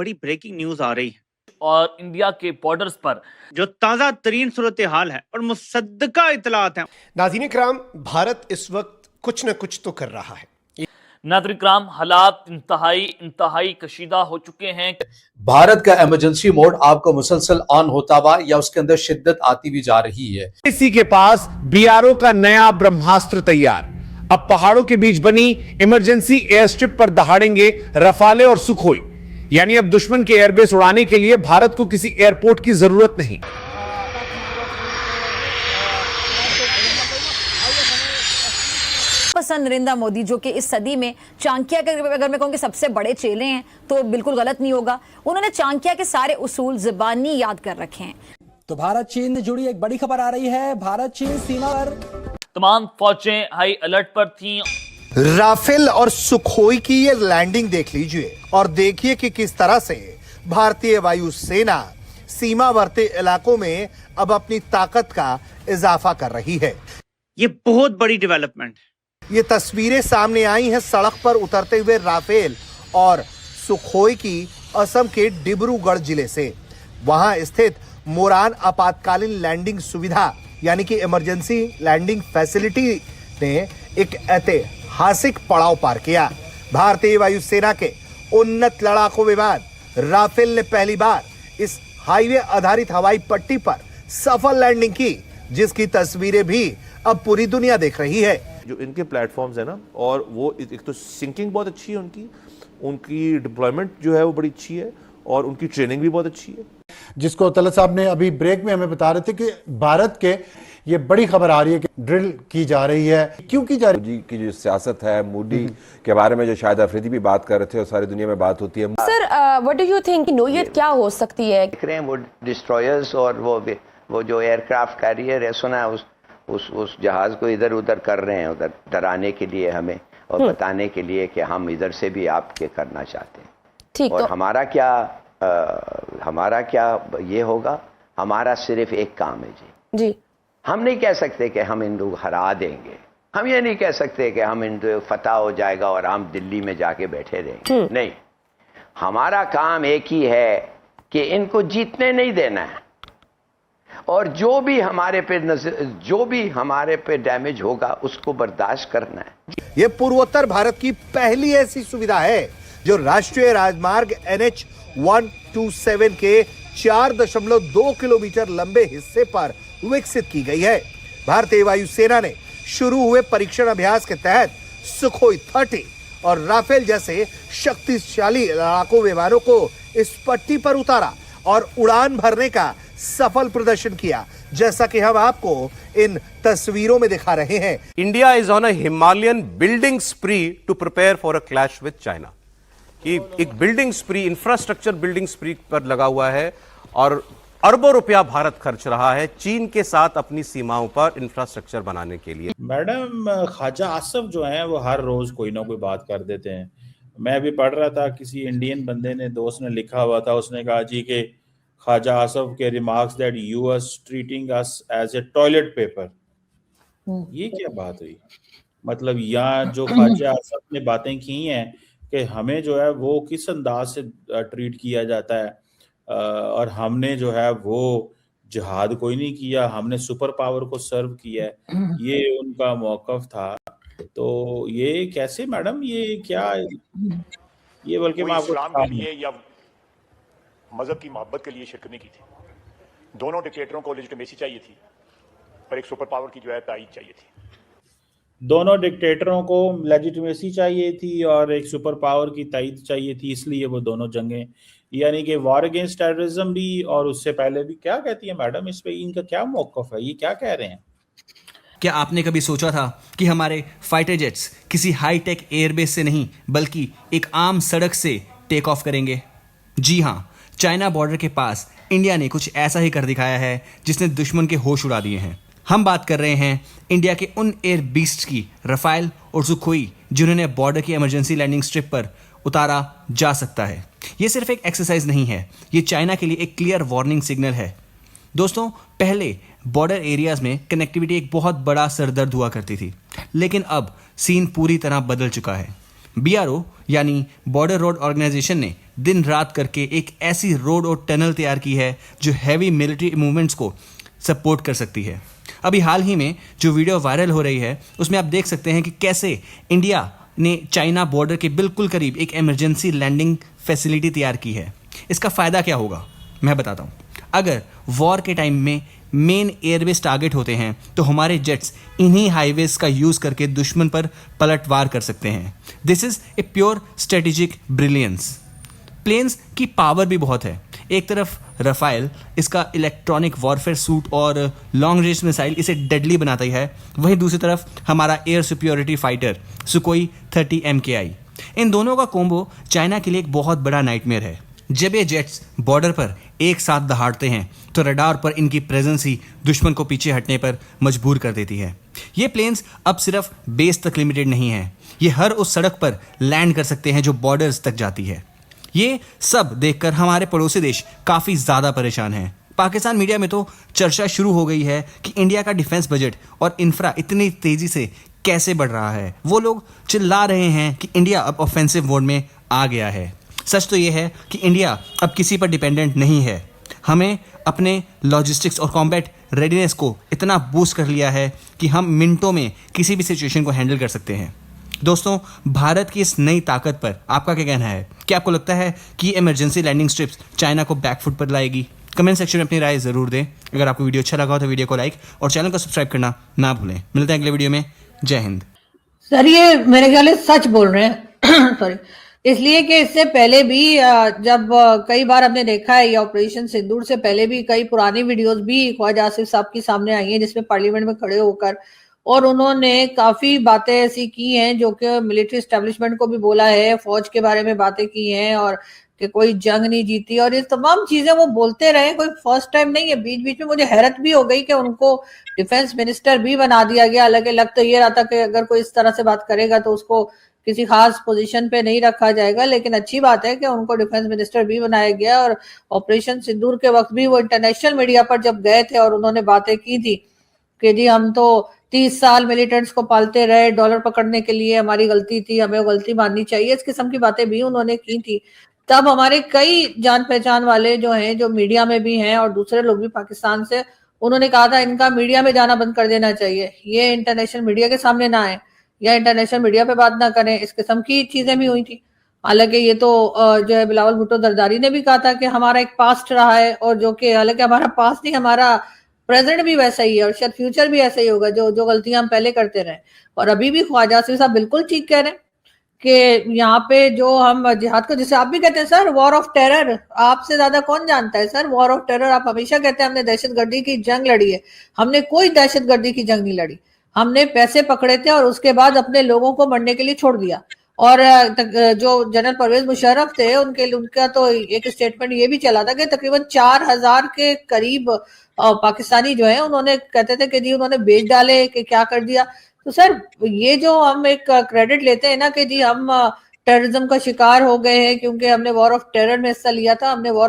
बड़ी breaking news आ रही है और इंडिया के बॉर्डर्स पर जो ताज़ा तरीन सूरत हाल है और मुसद्दका इतलात हैं। नाज़रीन इकराम, भारत इस वक्त कुछ न कुछ तो कर रहा है। नाज़रीन इकराम, हालात इंतहाई कशीदा हो चुके हैं। भारत का इमरजेंसी मोड आपको मुसलसल ऑन होता हुआ या उसके अंदर शिद्दत आती भी जा रही है। इसी के पास बीआरओ का नया ब्रह्मास्त्र तैयार। अब पहाड़ों के बीच बनी इमरजेंसी एयर स्ट्रिप पर दहाड़ेंगे रफाले और सुखोई। यानी अब दुश्मन के एयरबेस उड़ाने के लिए भारत को किसी एयरपोर्ट की जरूरत नहीं। पसंद नरेंद्र मोदी, जो कि इस सदी में चाणक्य के, अगर मैं कहूँ कि सबसे बड़े चेले हैं तो बिल्कुल गलत नहीं होगा। उन्होंने चाणक्य के सारे उसूल ज़बानी याद कर रखे हैं। तो भारत चीन से जुड़ी एक बड़ी खबर आ रही है। भारत चीन सीमा पर तमाम फौजें हाई अलर्ट पर थीं। राफेल और सुखोई की ये लैंडिंग देख लीजिए और देखिए कि किस तरह से भारतीय वायुसेना सीमावर्ती इलाकों में अब अपनी ताकत का इजाफा कर रही है। ये बहुत बड़ी डेवलपमेंट है। ये तस्वीरें सामने आई हैं सड़क पर उतरते हुए राफेल और सुखोई की असम के डिब्रूगढ़ जिले से। वहां स्थित मोरान आपातकालीन लैंडिंग सुविधा यानी कि इमरजेंसी लैंडिंग फैसिलिटी ने एक ऐतिहासिक पड़ाव पार किया। भारतीय वायुसेना के उन्नत लड़ाकू विमान राफेल ने पहली बार इस हाईवे आधारित हवाई पट्टी पर सफल लैंडिंग की, जिसकी तस्वीरें भी अब पूरी दुनिया देख रही है। जो इनके प्लेटफॉर्म्स है ना, और वो एक तो सिंकिंग बहुत अच्छी है उनकी डिप्लॉयमेंट जो है वो बड़ी अच्छी है और उनकी ट्रेनिंग भी बहुत अच्छी है। जिसको तलत साहब ने अभी ब्रेक में हमें बता रहे थे कि भारत के ये बड़ी खबर आ रही है कि ड्रिल की जा रही है। क्यों की जा रही है? मोदी की जो सियासत है, मोदी के बारे में जो शायद अफरीदी भी बात कर रहे थे और सारी दुनिया में बात होती है। Sir, what do you think नोयत क्या हो सकती है? देख रहे हैं वो डिस्ट्रॉयर्स और वो जो एयरक्राफ्ट कैरियर है, सुना उस जहाज को इधर उधर कर रहे हैं, उधर डराने के लिए हमें और बताने के लिए कि हम इधर से भी आपके करना चाहते हैं। ठीक, और तो हमारा क्या ये होगा, हमारा सिर्फ एक काम है जी। हम नहीं कह सकते कि हम हिंदू हरा देंगे, हम ये नहीं कह सकते कि हम हिंदू फतह हो जाएगा और हम दिल्ली में जाके बैठे रहेंगे। नहीं, हमारा काम एक ही है कि इनको जीतने नहीं देना है और जो भी हमारे पे डैमेज होगा उसको बर्दाश्त करना है। ये पूर्वोत्तर भारत की पहली ऐसी सुविधा है जो राष्ट्रीय राजमार्ग NH 127 के 4.2 किलोमीटर लंबे हिस्से पर विकसित की गई है। भारतीय वायुसेना ने शुरू हुए परीक्षण अभ्यास के तहत सुखोई 30 और राफेल जैसे शक्तिशाली लड़ाकू विमानों को इस पट्टी पर उतारा और उड़ान भरने का सफल प्रदर्शन किया, जैसा कि हम आपको इन तस्वीरों में दिखा रहे हैं। India is on a Himalayan building spree to prepare for a clash with China. एक building spree, infrastructure building spree पर लगा हुआ है और अरबों रुपया भारत खर्च रहा है चीन के साथ अपनी सीमाओं पर इंफ्रास्ट्रक्चर बनाने के लिए। मैडम, ख्वाजा आसिफ जो हैं वो हर रोज कोई ना कोई बात कर देते हैं। मैं अभी पढ़ रहा था, किसी इंडियन बंदे ने, दोस्त ने लिखा हुआ था, उसने कहा जी कि ख्वाजा आसिफ के remarks that US treating us as a toilet paper. ये क्या बात हुई? मतलब यहाँ जो ख्वाजा आसिफ ने बातें की हैं कि हमें जो है वो किस अंदाज से ट्रीट किया जाता है, और हमने जो है वो जिहाद कोई नहीं किया, हमने सुपर पावर को सर्व किया है, ये उनका मौकफ था। तो ये कैसे मैडम, ये क्या, ये बल्कि मैं आपको इस्लाम के लिए या मजहब की मोहब्बत के लिए शिरकत नहीं की थी। दोनों डिक्टेटरों को लेजिटिमेसी चाहिए थी पर एक सुपर पावर की जो है तायीद चाहिए थी। दोनों डिक्टेटरों को लेजिटिमेसी चाहिए थी और एक सुपर पावर की तायीद चाहिए थी, इसलिए वो दोनों जंगें, यानी कि वॉर अगेंस्ट टेररिज्म भी और उससे पहले भी। क्या कहती है मैडम, इस पे इनका क्या मौकफ है, ये क्या कह रहे हैं? क्या आपने कभी सोचा था कि हमारे फाइटर जेट्स किसी हाईटेक एयरबेस से नहीं बल्कि एक आम सड़क से टेक ऑफ करेंगे? जी हाँ, चाइना बॉर्डर के पास इंडिया ने कुछ ऐसा ही कर दिखाया है जिसने दुश्मन के होश उड़ा दिए हैं। हम बात कर रहे हैं इंडिया के उन एयर बीस्ट की, रफाल और सुखोई, जिन्होंने बॉर्डर की इमरजेंसी लैंडिंग स्ट्रिप पर उतारा जा सकता है। ये सिर्फ एक एक्सरसाइज नहीं है, ये चाइना के लिए एक क्लियर वार्निंग सिग्नल है। दोस्तों, पहले बॉर्डर एरियाज में कनेक्टिविटी एक बहुत बड़ा सरदर्द हुआ करती थी, लेकिन अब सीन पूरी तरह बदल चुका है। BRO यानी बॉर्डर रोड ऑर्गेनाइजेशन ने दिन रात करके एक ऐसी रोड और टनल तैयार की है जो हैवी मिलिट्री मूवमेंट्स को सपोर्ट कर सकती है। अभी हाल ही में जो वीडियो वायरल हो रही है उसमें आप देख सकते हैं कि कैसे इंडिया ने चाइना बॉर्डर के बिल्कुल करीब एक इमरजेंसी लैंडिंग फैसिलिटी तैयार की है। इसका फ़ायदा क्या होगा मैं बताता हूँ। अगर वॉर के टाइम में मेन एयरबेस टारगेट होते हैं तो हमारे जेट्स इन्हीं हाईवेज का यूज़ करके दुश्मन पर पलटवार कर सकते हैं। This is a pure strategic brilliance. Planes की पावर भी बहुत है। एक तरफ रफाइल इसका इलेक्ट्रॉनिक वॉरफेयर सूट और लॉन्ग रेंज मिसाइल इसे डेडली बनाता ही है, वहीं दूसरी तरफ हमारा air superiority fighter Sukhoi 30 MKI। इन दोनों का कॉम्बो चाइना के लिए एक बहुत बड़ा नाइटमेयर है। जब ये जेट्स बॉर्डर पर एक साथ दहाड़ते हैं तो रडार पर इनकी प्रेजेंस ही दुश्मन को पीछे हटने पर मजबूर कर देती है। ये प्लेन्स अब सिर्फ बेस तक लिमिटेड नहीं है, ये हर उस सड़क पर लैंड कर सकते हैं जो बॉर्डर्स तक जाती है। ये सब देखकर हमारे पड़ोसी देश काफ़ी ज़्यादा परेशान हैं। पाकिस्तान मीडिया में तो चर्चा शुरू हो गई है कि इंडिया का डिफेंस बजट और इंफ्रा इतनी तेज़ी से कैसे बढ़ रहा है। वो लोग चिल्ला रहे हैं कि इंडिया अब ऑफेंसिव मोड में आ गया है। सच तो ये है कि इंडिया अब किसी पर डिपेंडेंट नहीं है। हमें अपने लॉजिस्टिक्स और कॉम्बैट रेडीनेस को इतना बूस्ट कर लिया है कि हम मिनटों में किसी भी सिचुएशन को हैंडल कर सकते हैं। दोस्तों, भारत की इस नई ताकत पर आपका क्या कहना है? क्या आपको लगता है कि ये इमरजेंसी लैंडिंग स्ट्रिप्स चाइना को बैकफुट पर लाएगी? कमेंट सेक्शन में अपनी राय ज़रूर दें। अगर आपको वीडियो अच्छा लगा हो तो वीडियो को लाइक और चैनल को सब्सक्राइब करना ना भूलें। मिलते हैं अगले वीडियो में। जय हिंद। सर, ये मेरे ख्याल से सच बोल रहे हैं सॉरी, इसलिए कि इससे पहले भी जब कई बार हमने देखा है, ये ऑपरेशन सिंदूर से पहले भी कई पुरानी वीडियोस भी ख्वाजा आसिफ साहब की सामने आई हैं जिसमें पार्लियामेंट में खड़े होकर और उन्होंने काफी बातें ऐसी की हैं जो कि मिलिट्री एस्टेब्लिशमेंट को भी बोला है, फौज के बारे में बातें की हैं और कि कोई जंग नहीं जीती और ये तमाम चीजें वो बोलते रहे। कोई फर्स्ट टाइम नहीं है। बीच बीच में मुझे हैरत भी हो गई कि उनको डिफेंस मिनिस्टर भी बना दिया गया। हालांकि लग तो ये रहा था कि अगर कोई इस तरह से बात करेगा तो उसको किसी खास पोजीशन पे नहीं रखा जाएगा, लेकिन अच्छी बात है कि उनको डिफेंस मिनिस्टर भी बनाया गया। और ऑपरेशन सिंदूर के वक्त भी वो इंटरनेशनल मीडिया पर जब गए थे और उन्होंने बातें की थी कि जी हम तो 30 साल मिलिटेंट्स को पालते रहे डॉलर पकड़ने के लिए, हमारी गलती थी, हमें वो गलती माननी चाहिए, इस किस्म की बातें भी उन्होंने की थी। तब हमारे कई जान पहचान वाले जो हैं, जो मीडिया में भी हैं और दूसरे लोग भी पाकिस्तान से, उन्होंने कहा था इनका मीडिया में जाना बंद कर देना चाहिए, ये इंटरनेशनल मीडिया के सामने ना आए या इंटरनेशनल मीडिया पे बात ना करें, इस किस्म की चीजें भी हुई थी। हालांकि ये तो जो है बिलावल भुट्टो जरदारी ने भी कहा था कि हमारा एक पास्ट रहा है और जो कि हालांकि हमारा पास्ट नहीं, हमारा प्रेजेंट भी वैसा ही है और शायद फ्यूचर भी ऐसा ही होगा, जो गलतियां हम पहले करते रहे। और अभी भी ख्वाजा आसिफ साहब बिल्कुल ठीक कह रहे हैं कि यहाँ पे जो हम जिहाद को, जिसे आप भी कहते हैं सर वॉर ऑफ टेरर, आपसे ज्यादा कौन जानता है सर वॉर ऑफ टेरर। आप हमेशा कहते हैं हमने दहशतगर्दी की जंग लड़ी है, हमने कोई दहशतगर्दी की जंग नहीं लड़ी। हमने पैसे पकड़े थे और उसके बाद अपने लोगों को मरने के लिए छोड़ दिया। और जो जनरल परवेज मुशर्रफ थे उनका तो एक स्टेटमेंट ये भी चला था कि तकरीबन 4000 के करीब पाकिस्तानी जो है उन्होंने कहते थे कि जी उन्होंने बेच डाले कि क्या कर दिया। तो सर ये जो हम एक क्रेडिट लेते हैं ना कि जी हम टेररिज्म का शिकार हो गए हैं क्योंकि हमने वॉर ऑफ टेरर में हिस्सा लिया था, हमने वॉर